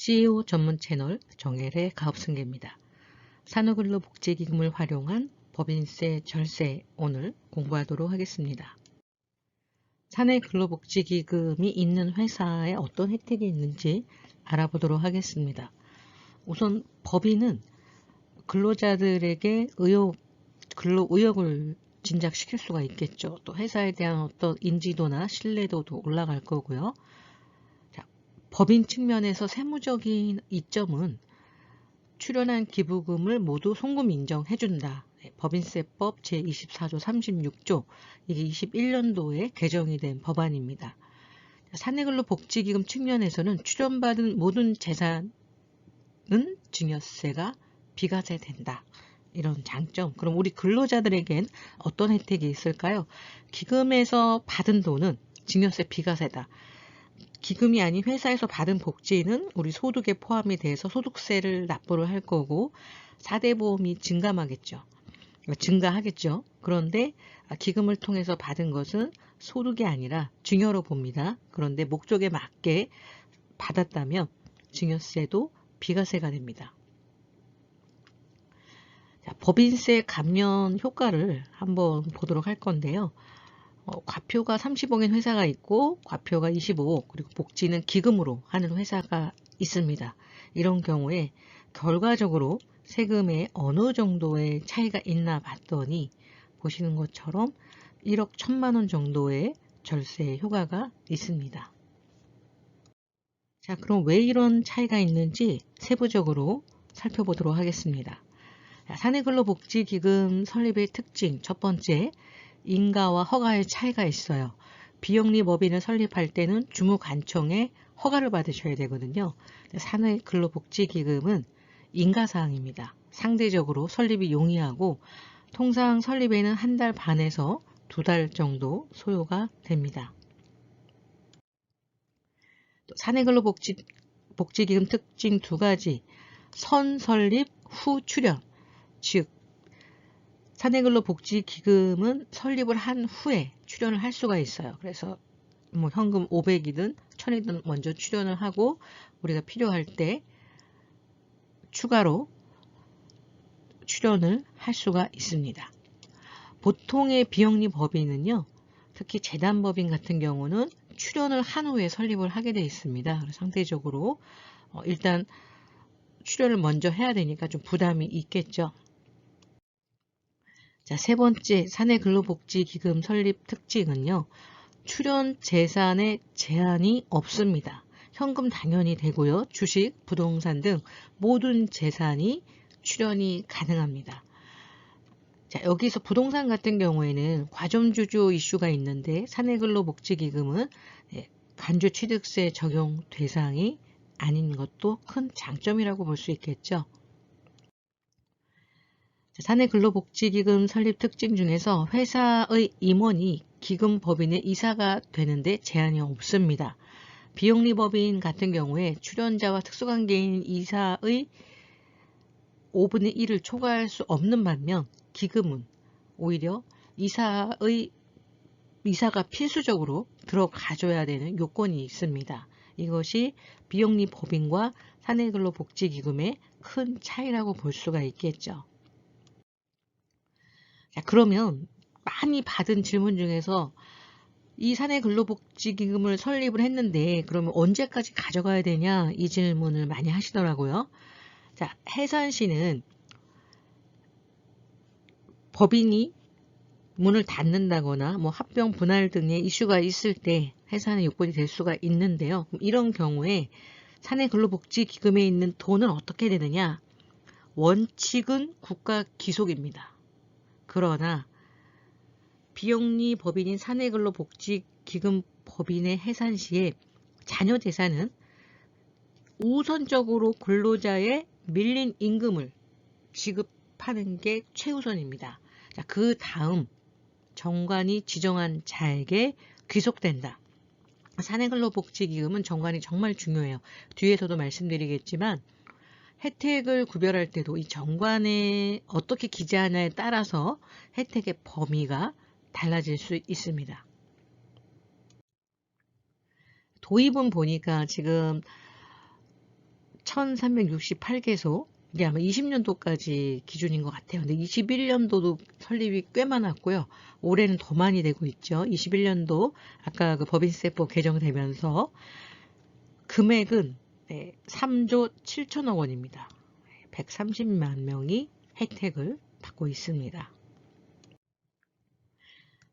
CEO 전문 채널 정혜래 가업승계입니다. 산후근로복지기금을 활용한 법인세, 절세 오늘 공부하도록 하겠습니다. 사내근로복지기금이 있는 회사에 어떤 혜택이 있는지 알아보도록 하겠습니다. 우선 법인은 근로자들에게 근로 의욕을 진작시킬 수가 있겠죠. 또 회사에 대한 어떤 인지도나 신뢰도도 올라갈 거고요. 법인 측면에서 세무적인 이점은 출연한 기부금을 모두 송금 인정해준다. 법인세법 제24조 36조 이게 21년도에 개정이 된 법안입니다. 사내근로복지기금 측면에서는 출연받은 모든 재산은 증여세가 비과세된다. 이런 장점. 그럼 우리 근로자들에겐 어떤 혜택이 있을까요? 기금에서 받은 돈은 증여세 비과세다. 기금이 아닌 회사에서 받은 복지는 우리 소득에 포함이 돼서 소득세를 납부를 할 거고 4대 보험이 증가하겠죠. 그런데 기금을 통해서 받은 것은 소득이 아니라 증여로 봅니다. 그런데 목적에 맞게 받았다면 증여세도 비과세가 됩니다. 법인세 감면 효과를 한번 보도록 할 건데요. 과표가 30억인 회사가 있고 과표가 25억 그리고 복지는 기금으로 하는 회사가 있습니다. 이런 경우에 결과적으로 세금에 어느 정도의 차이가 있나 봤더니 보시는 것처럼 1억 1천만 원 정도의 절세 효과가 있습니다. 자, 그럼 왜 이런 차이가 있는지 세부적으로 살펴보도록 하겠습니다. 사내근로복지기금 설립의 특징 첫 번째, 인가와 허가의 차이가 있어요. 비영리법인을 설립할 때는 주무관청에 허가를 받으셔야 되거든요. 사내근로복지기금은 인가사항입니다. 상대적으로 설립이 용이하고 통상 설립에는 1달 반에서 2달 정도 소요가 됩니다. 사내근로복지기금 특징 2가지, 선설립 후 출연, 즉 사내근로복지기금은 설립을 한 후에 출연을 할 수가 있어요. 그래서 뭐 현금 500이든 1000이든 먼저 출연을 하고 우리가 필요할 때 추가로 출연을 할 수가 있습니다. 보통의 비영리 법인은요, 특히 재단법인 같은 경우는 출연을 한 후에 설립을 하게 되어 있습니다. 그래서 상대적으로 일단 출연을 먼저 해야 되니까 좀 부담이 있겠죠. 자, 세 번째 사내근로복지기금 설립 특징은요. 출연 재산에 제한이 없습니다. 현금 당연히 되고요. 주식, 부동산 등 모든 재산이 출연이 가능합니다. 자, 여기서 부동산 같은 경우에는 과점주주 이슈가 있는데 사내근로복지기금은 간주취득세 적용 대상이 아닌 것도 큰 장점이라고 볼 수 있겠죠. 사내근로복지기금 설립 특징 중에서 회사의 임원이 기금법인의 이사가 되는데 제한이 없습니다. 비영리법인 같은 경우에 출연자와 특수관계인 이사의 5분의 1을 초과할 수 없는 반면 기금은 오히려 이사가 필수적으로 들어가줘야 되는 요건이 있습니다. 이것이 비영리법인과 사내근로복지기금의 큰 차이라고 볼 수가 있겠죠. 자, 그러면 많이 받은 질문 중에서 이 사내근로복지기금을 설립을 했는데 그러면 언제까지 가져가야 되냐 이 질문을 많이 하시더라고요. 자, 해산시는 법인이 문을 닫는다거나 뭐 합병 분할 등의 이슈가 있을 때 해산의 요건이 될 수가 있는데요. 이런 경우에 사내근로복지기금에 있는 돈은 어떻게 되느냐? 원칙은 국가 기속입니다. 그러나 비영리 법인인 사내근로복지기금 법인의 해산 시에 자녀 재산은 우선적으로 근로자의 밀린 임금을 지급하는 게 최우선입니다. 자, 그 다음 정관이 지정한 자에게 귀속된다. 사내근로복지기금은 정관이 정말 중요해요. 뒤에서도 말씀드리겠지만 혜택을 구별할 때도 이 정관에 어떻게 기재하냐에 따라서 혜택의 범위가 달라질 수 있습니다. 도입은 보니까 지금 1368개소, 이게 아마 20년도까지 기준인 것 같아요. 근데 21년도도 설립이 꽤 많았고요. 올해는 더 많이 되고 있죠. 21년도 아까 그 법인세법 개정되면서 금액은 3조 7천억 원입니다. 130만 명이 혜택을 받고 있습니다.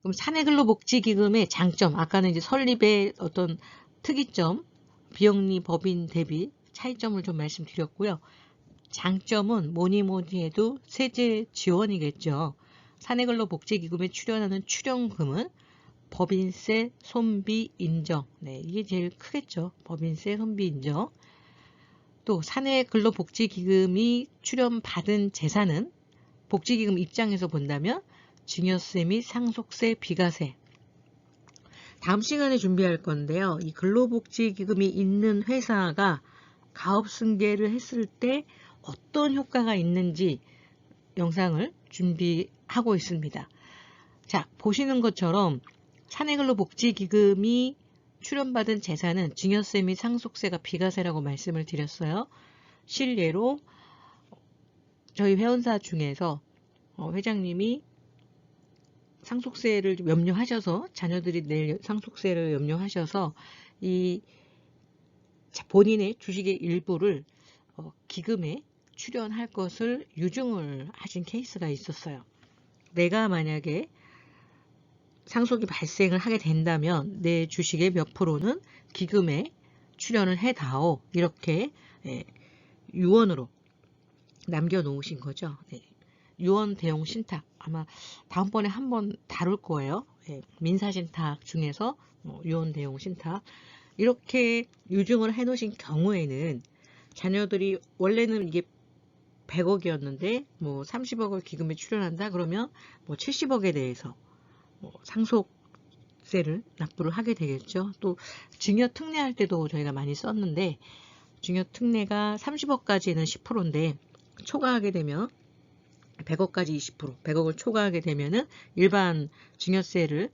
그럼 사내근로복지기금의 장점, 아까는 이제 설립의 어떤 특이점, 비영리 법인 대비 차이점을 좀 말씀드렸고요. 장점은 뭐니 해도 세제 지원이겠죠. 사내근로복지기금에 출연하는 출연금은 법인세, 손비 인정. 이게 제일 크겠죠. 법인세, 손비 인정. 또 사내근로복지기금이 출연받은 재산은 복지기금 입장에서 본다면 증여세 및 상속세, 비과세. 다음 시간에 준비할 건데요. 이 근로복지기금이 있는 회사가 가업승계를 했을 때 어떤 효과가 있는지 영상을 준비하고 있습니다. 자, 보시는 것처럼 사내근로복지기금이 출연받은 재산은 증여세 및 상속세가 비과세라고 말씀을 드렸어요. 실례로 저희 회원사 중에서 회장님이 상속세를 염려하셔서, 자녀들이 낼 상속세를 염려하셔서 이 본인의 주식의 일부를 기금에 출연할 것을 유증을 하신 케이스가 있었어요. 내가 만약에 상속이 발생을 하게 된다면 내 주식의 몇 프로는 기금에 출연을 해다오, 이렇게 유언으로 남겨놓으신 거죠. 유언 대용 신탁, 아마 다음번에 한번 다룰 거예요. 민사신탁 중에서 유언 대용 신탁, 이렇게 유증을 해놓으신 경우에는 자녀들이 원래는 이게 100억이었는데 뭐 30억을 기금에 출연한다 그러면 뭐 70억에 대해서 상속세를 납부를 하게 되겠죠. 또 증여 특례할 때도 저희가 많이 썼는데, 증여 특례가 30억까지는 10%인데 초과하게 되면 100억까지 20%, 100억을 초과하게 되면은 일반 증여세를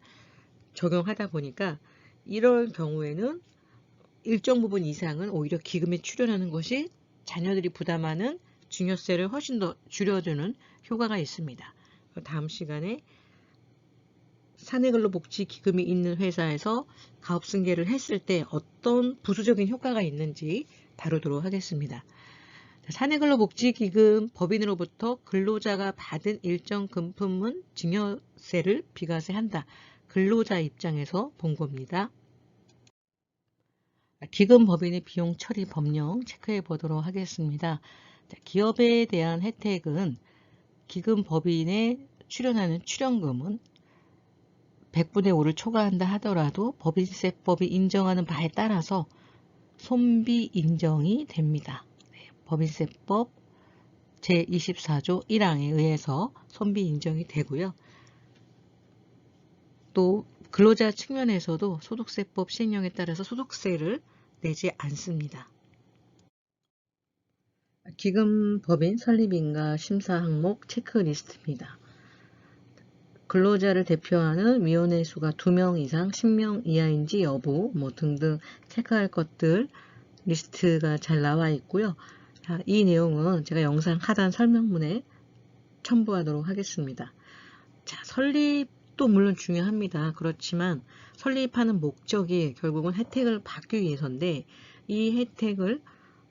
적용하다 보니까 이런 경우에는 일정 부분 이상은 오히려 기금에 출연하는 것이 자녀들이 부담하는 증여세를 훨씬 더 줄여주는 효과가 있습니다. 다음 시간에 사내근로복지기금이 있는 회사에서 가업승계를 했을 때 어떤 부수적인 효과가 있는지 다루도록 하겠습니다. 사내근로복지기금 법인으로부터 근로자가 받은 일정 금품은 증여세를 비과세한다. 근로자 입장에서 본 겁니다. 기금 법인의 비용 처리 법령 체크해 보도록 하겠습니다. 기업에 대한 혜택은 기금 법인에 출연하는 출연금은 100분의 5를 초과한다 하더라도 법인세법이 인정하는 바에 따라서 손비 인정이 됩니다. 법인세법 제24조 1항에 의해서 손비 인정이 되고요. 또 근로자 측면에서도 소득세법 시행령에 따라서 소득세를 내지 않습니다. 기금 법인 설립인가 심사 항목 체크리스트입니다. 근로자를 대표하는 위원회 수가 2명 이상 10명 이하인지 여부 등등 체크할 것들 리스트가 잘 나와 있고요. 이 내용은 제가 영상 하단 설명문에 첨부하도록 하겠습니다. 자, 설립도 물론 중요합니다. 그렇지만 설립하는 목적이 결국은 혜택을 받기 위해서인데, 이 혜택을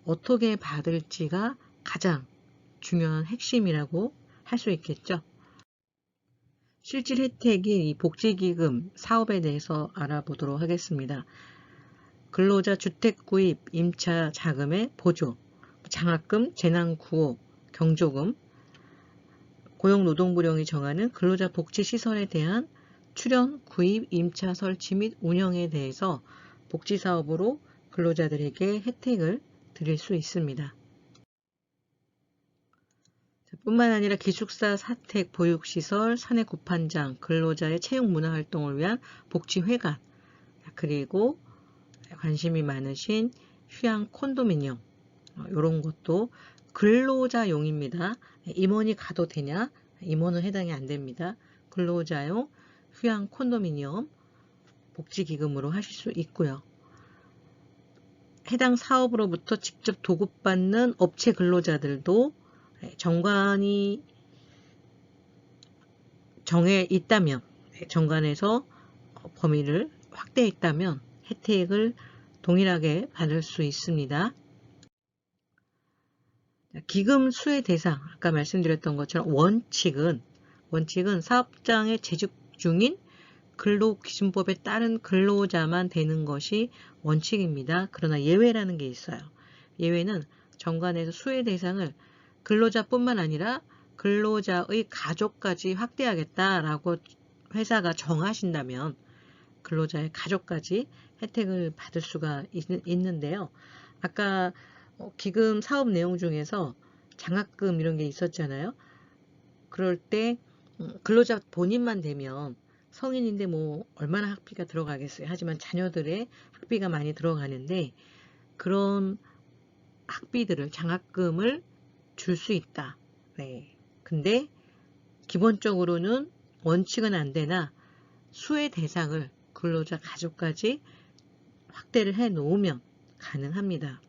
어떻게 받을지가 가장 중요한 핵심이라고 할 수 있겠죠. 실질 혜택이 이 복지기금 사업에 대해서 알아보도록 하겠습니다. 근로자 주택 구입, 임차 자금의 보조, 장학금, 재난구호, 경조금, 고용노동부령이 정하는 근로자 복지시설에 대한 출연, 구입, 임차 설치 및 운영에 대해서 복지사업으로 근로자들에게 혜택을 드릴 수 있습니다. 뿐만 아니라 기숙사, 사택, 보육시설, 사내 구판장, 근로자의 체육문화활동을 위한 복지회관, 그리고 관심이 많으신 휴양 콘도미니엄, 이런 것도 근로자용입니다. 임원이 가도 되냐? 임원은 해당이 안 됩니다. 근로자용 휴양 콘도미니엄 복지기금으로 하실 수 있고요. 해당 사업으로부터 직접 도급받는 업체 근로자들도 정관이 정해 있다면, 정관에서 범위를 확대했다면 혜택을 동일하게 받을 수 있습니다. 기금 수혜 대상, 아까 말씀드렸던 것처럼 원칙은 사업장에 재직 중인 근로기준법에 따른 근로자만 되는 것이 원칙입니다. 그러나 예외라는 게 있어요. 예외는 정관에서 수혜 대상을 근로자뿐만 아니라 근로자의 가족까지 확대하겠다라고 회사가 정하신다면 근로자의 가족까지 혜택을 받을 수가 있는데요. 아까 기금 사업 내용 중에서 장학금 이런 게 있었잖아요. 그럴 때 근로자 본인만 되면 성인인데 뭐 얼마나 학비가 들어가겠어요. 하지만 자녀들의 학비가 많이 들어가는데 그런 학비들을 장학금을 줄 수 있다. 네. 근데 기본적으로는 원칙은 안 되나 수혜 대상을 근로자 가족까지 확대를 해 놓으면 가능합니다.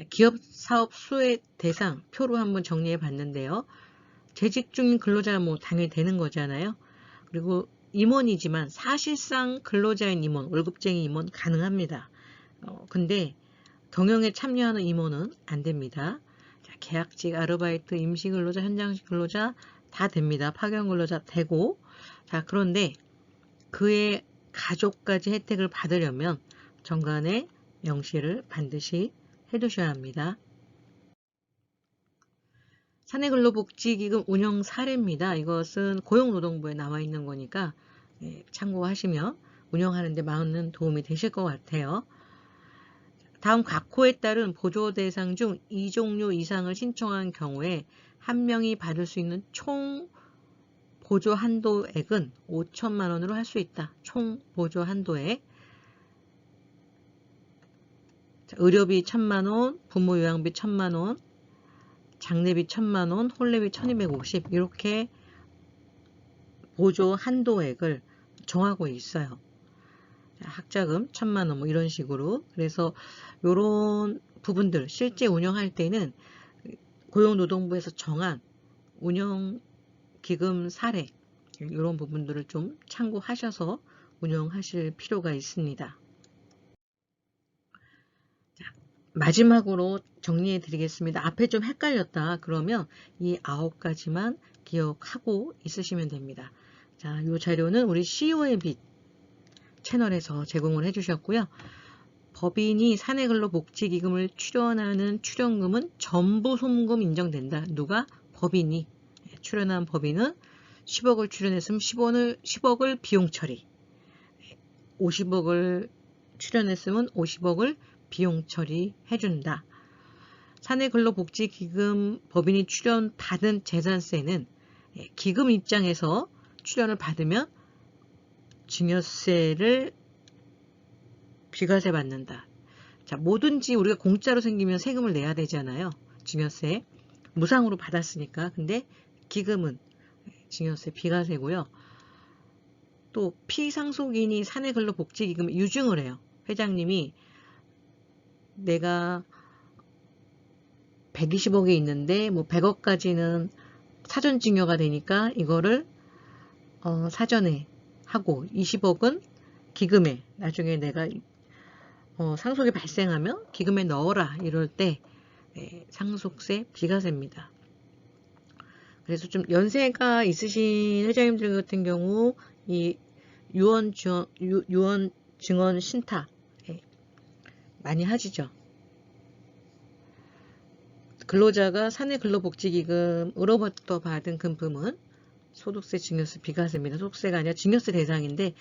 기업 사업 수혜 대상 표로 한번 정리해 봤는데요. 재직 중인 근로자 뭐 당연히 되는 거잖아요. 그리고 임원이지만 사실상 근로자인 임원, 월급쟁이 임원 가능합니다. 근데 경영에 참여하는 임원은 안 됩니다. 자, 계약직, 아르바이트, 임시근로자, 현장직 근로자 다 됩니다. 파견 근로자 되고. 자, 그런데 그의 가족까지 혜택을 받으려면 정관에 명시를 반드시 해두셔야 합니다. 사내근로복지기금 운영 사례입니다. 이것은 고용노동부에 나와 있는 거니까 참고하시면 운영하는 데 많은 도움이 되실 것 같아요. 다음 각호에 따른 보조 대상 중 2종류 이상을 신청한 경우에 한 명이 받을 수 있는 총 보조 한도액은 5천만 원으로 할 수 있다. 총 보조 한도액. 의료비 1,000만 원, 부모 요양비 1,000만 원, 장례비 1,000만 원, 혼례비 1,250 이렇게 보조 한도액을 정하고 있어요. 학자금 1,000만 원 뭐 이런 식으로. 그래서 이런 부분들 실제 운영할 때는 고용노동부에서 정한 운영기금 사례 이런 부분들을 좀 참고하셔서 운영하실 필요가 있습니다. 자, 마지막으로 정리해 드리겠습니다. 앞에 좀 헷갈렸다 그러면 이 9가지만 기억하고 있으시면 됩니다. 자, 이 자료는 우리 CEO의 빛 채널에서 제공을 해주셨고요. 법인이 사내근로복지기금을 출연하는 출연금은 전부 송금 인정된다. 누가? 법인이. 출연한 법인은 10억을 출연했으면 10억을 비용 처리. 50억을 출연했으면 50억을 비용 처리해준다. 사내근로복지기금 법인이 출연받은 재산세는 기금 입장에서 출연을 받으면 증여세를 비과세 받는다. 자, 뭐든지 우리가 공짜로 생기면 세금을 내야 되잖아요. 증여세. 무상으로 받았으니까. 근데 기금은 증여세 비과세고요. 또 피상속인이 사내근로복지기금 유증을 해요. 회장님이 내가 120억이 있는데 뭐 100억까지는 사전 증여가 되니까 이거를 사전에 하고 20억은 기금에 나중에 내가 상속이 발생하면 기금에 넣어라 이럴 때 상속세 비과세입니다. 그래서 좀 연세가 있으신 회장님들 같은 경우 이 유언 증언 신탁 많이 하시죠. 근로자가 사내근로복지기금으로부터 받은 금품은 소득세, 증여세, 비과세입니다. 소득세가 아니라 증여세 대상인데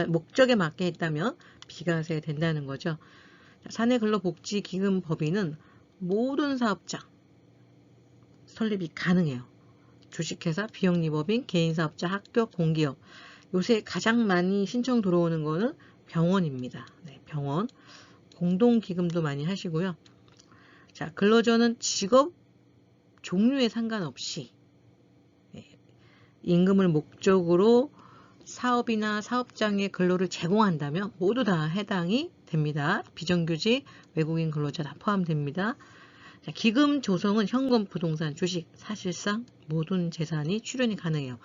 목적에 맞게 했다면 비과세 된다는 거죠. 사내근로복지기금 법인은 모든 사업장 설립이 가능해요. 주식회사, 비영리법인, 개인사업자, 학교, 공기업. 요새 가장 많이 신청 들어오는 거는 병원입니다. 네, 병원. 공동기금도 많이 하시고요. 자, 근로자는 직업 종류에 상관없이 임금을 목적으로 사업이나 사업장에 근로를 제공한다면 모두 다 해당이 됩니다. 비정규직, 외국인 근로자 다 포함됩니다. 자, 기금 조성은 현금, 부동산, 주식, 사실상 모든 재산이 출연이 가능해요.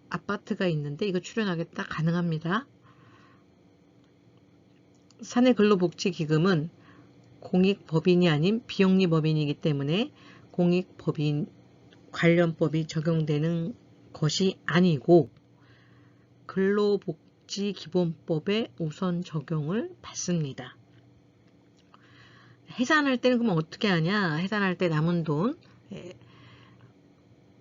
아파트가 있는데 이거 출연하겠다 가능합니다. 사내근로복지기금은 공익법인이 아닌 비영리법인이기 때문에 공익법인 관련법이 적용되는 것이 아니고 근로복지기본법에 우선 적용을 받습니다. 해산할 때는 그러면 어떻게 하냐? 해산할 때 남은 돈,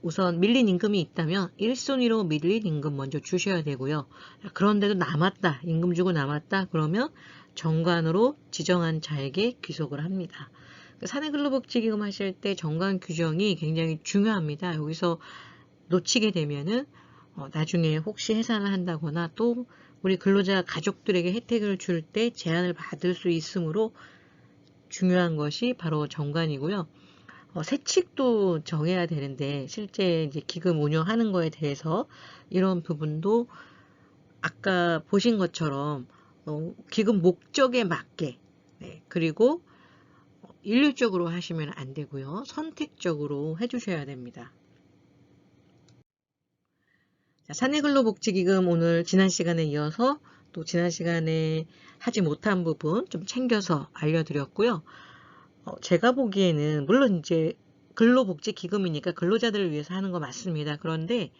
우선 밀린 임금이 있다면 1순위로 밀린 임금 먼저 주셔야 되고요. 그런데도 남았다, 임금 주고 남았다 그러면 정관으로 지정한 자에게 귀속을 합니다. 사내근로복지기금 하실 때 정관 규정이 굉장히 중요합니다. 여기서 놓치게 되면은 나중에 혹시 해산을 한다거나 또 우리 근로자 가족들에게 혜택을 줄 때 제한을 받을 수 있으므로 중요한 것이 바로 정관이고요. 세칙도 정해야 되는데 실제 이제 기금 운영하는 거에 대해서 이런 부분도 아까 보신 것처럼 기금 목적에 맞게 그리고 일률적으로 하시면 안 되고요. 선택적으로 해주셔야 됩니다. 사내근로복지기금 오늘 지난 시간에 이어서 또 지난 시간에 하지 못한 부분 좀 챙겨서 알려드렸고요. 제가 보기에는 물론 이제 근로복지기금이니까 근로자들을 위해서 하는 거 맞습니다. 그런데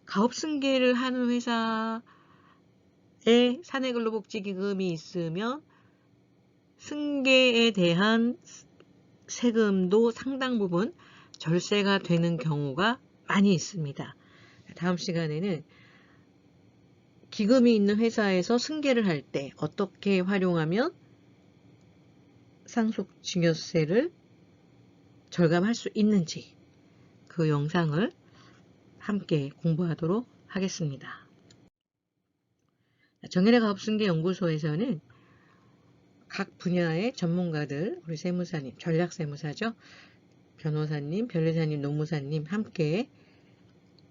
가업승계를 하는 회사에 사내근로복지기금이 있으면 승계에 대한 세금도 상당 부분 절세가 되는 경우가 많이 있습니다. 다음 시간에는 기금이 있는 회사에서 승계를 할 때 어떻게 활용하면 상속증여세를 절감할 수 있는지 그 영상을 함께 공부하도록 하겠습니다. 정현의 가업승계 연구소에서는 각 분야의 전문가들, 우리 세무사님, 전략세무사죠. 변호사님, 변리사님, 노무사님 함께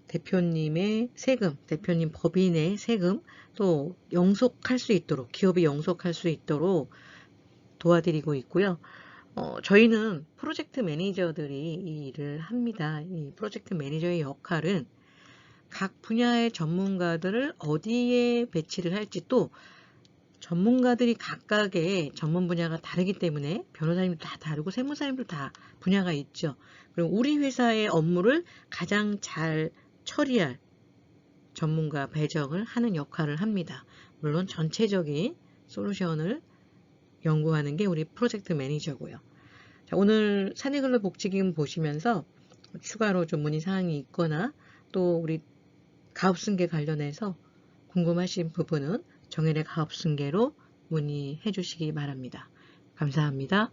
대표님의 세금, 대표님 법인의 세금 또 영속할 수 있도록, 기업이 영속할 수 있도록 도와드리고 있고요. 저희는 프로젝트 매니저들이 이 일을 합니다. 이 프로젝트 매니저의 역할은 각 분야의 전문가들을 어디에 배치를 할지 또 전문가들이 각각의 전문 분야가 다르기 때문에 변호사님도 다 다르고 세무사님도 다 분야가 있죠. 그리고 우리 회사의 업무를 가장 잘 처리할 전문가 배정을 하는 역할을 합니다. 물론 전체적인 솔루션을 연구하는 게 우리 프로젝트 매니저고요. 자, 오늘 사내근로복지기금 보시면서 추가로 좀 문의사항이 있거나 또 우리 가업승계 관련해서 궁금하신 부분은 정현의 가업승계로 문의해 주시기 바랍니다. 감사합니다.